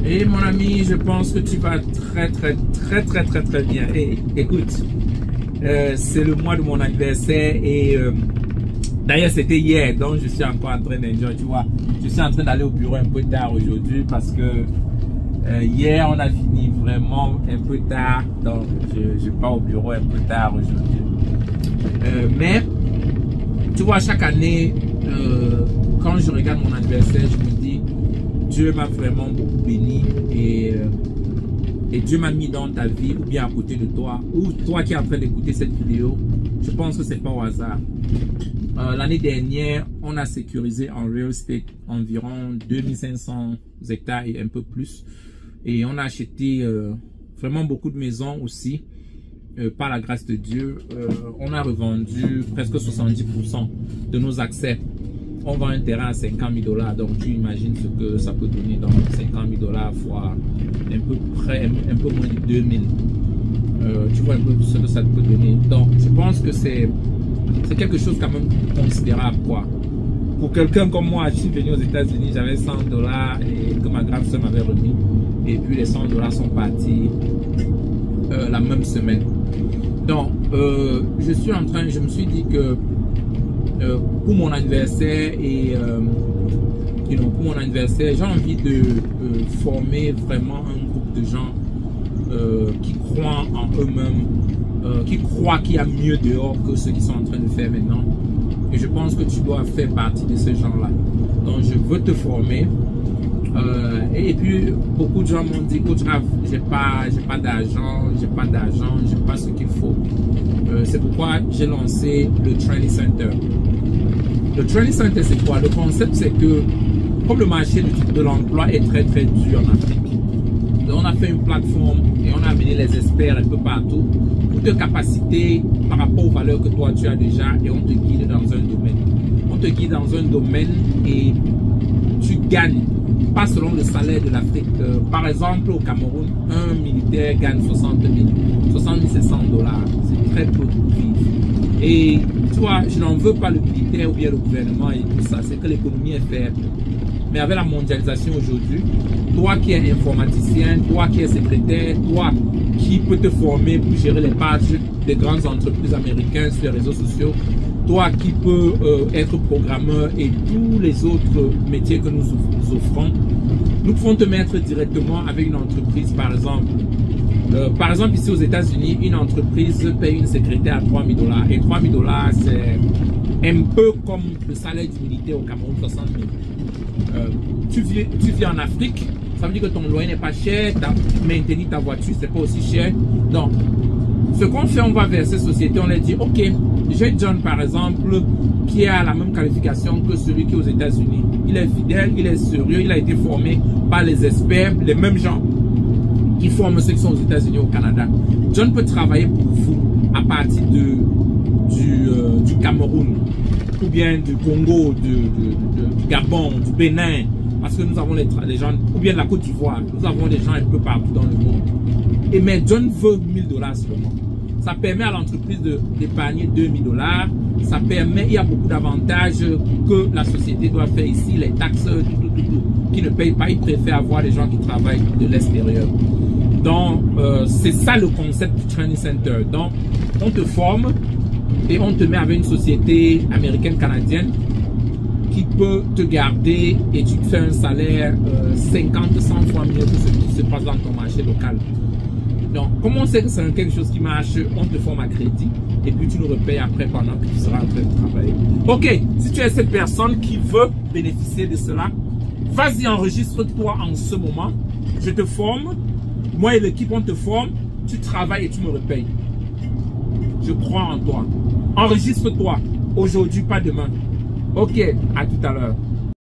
Et mon ami, je pense que tu vas très bien. Et écoute, c'est le mois de mon anniversaire et d'ailleurs c'était hier, donc je suis encore en train d'enjoy, tu vois. Je suis en train d'aller au bureau un peu tard aujourd'hui parce que hier on a fini vraiment un peu tard, donc je pars au bureau un peu tard aujourd'hui. Mais tu vois, chaque année, quand je regarde mon anniversaire, je me dis Dieu m'a vraiment beaucoup béni et Dieu m'a mis dans ta vie ou bien à côté de toi, ou toi qui es en train d'écouter cette vidéo. Je pense que c'est pas au hasard. L'année dernière, on a sécurisé en real estate environ 2500 hectares et un peu plus. Et on a acheté vraiment beaucoup de maisons aussi. Par la grâce de Dieu, on a revendu presque 70% de nos accès. On vend un terrain à 50 000 $, donc tu imagines ce que ça peut donner dans 50 000 $ fois un peu moins de 2000. Tu vois un peu ce que ça peut donner. Donc je pense que c'est quelque chose quand même considérable, quoi. Pour quelqu'un comme moi, je suis venu aux États-Unis, j'avais 100 $ et que ma grande soeur m'avait remis. Et puis les 100 $ sont partis la même semaine. Donc je me suis dit que pour mon anniversaire et pour mon anniversaire, j'ai envie de former vraiment un groupe de gens qui croient en eux-mêmes, qui croient qu'il y a mieux dehors que ce qu'ils sont en train de faire maintenant. Et je pense que tu dois faire partie de ces gens-là. Donc je veux te former. Et puis beaucoup de gens m'ont dit, coach Raph, j'ai pas d'argent, j'ai pas ce qu'il faut. C'est pourquoi j'ai lancé le Training Center. Le Training Center, c'est quoi? Le concept, c'est que comme le marché de l'emploi est très dur en Afrique, on a fait une plateforme et on a amené les experts un peu partout pour te capaciter par rapport aux valeurs que toi tu as déjà, et on te guide dans un domaine. On te guide dans un domaine et tu gagnes pas selon le salaire de l'Afrique. Par exemple, au Cameroun, un militaire gagne 60 000, 700 $. C'est très peu pour vivre. Et tu vois, je n'en veux pas le militaire ou bien le gouvernement et tout ça, c'est que l'économie est faible. Mais avec la mondialisation aujourd'hui, toi qui es informaticien, toi qui es secrétaire, toi qui peux te former pour gérer les pages des grandes entreprises américaines sur les réseaux sociaux, toi qui peux être programmeur et tous les autres métiers que nous offrons, nous pouvons te mettre directement avec une entreprise. Par exemple, ici aux États-Unis, une entreprise paye une secrétaire à 3 000 $. Et 3 000 $, c'est un peu comme le salaire du militaire au Cameroun, 60 000. Tu vis en Afrique, ça veut dire que ton loyer n'est pas cher, maintenir ta voiture, c'est pas aussi cher. Donc, ce qu'on fait, on va vers ces sociétés, on leur dit, ok, j'ai John par exemple, qui a la même qualification que celui qui est aux États-Unis. Il est fidèle, il est sérieux, il a été formé par les experts, les mêmes gens qui forment ceux qui sont aux États-Unis, au Canada. John peut travailler pour vous à partir du Cameroun, ou bien du Congo, du Gabon, du Bénin, parce que nous avons les gens, ou bien de la Côte d'Ivoire, nous avons des gens un peu partout dans le monde. Mais John veut 1 000 $ seulement. Ça permet à l'entreprise d'épargner 2 000 $. Ça permet, il y a beaucoup d'avantages que la société doit faire ici, les taxes, tout, qui ne payent pas. Ils préfèrent avoir des gens qui travaillent de l'extérieur. Donc, c'est ça le concept du Training Center. Donc, on te forme et on te met avec une société américaine-canadienne qui peut te garder et tu te fais un salaire 50, 100 fois mieux que ce qui se passe dans ton marché local. Donc, comment on sait que c'est quelque chose qui marche? On te forme à crédit et puis tu nous repayes après pendant que tu seras en train de travailler. Ok, si tu es cette personne qui veut bénéficier de cela, vas-y, enregistre-toi en ce moment. Je te forme. Moi et l'équipe, on te forme. Tu travailles et tu me repayes. Je crois en toi. Enregistre-toi. Aujourd'hui, pas demain. Ok, à tout à l'heure.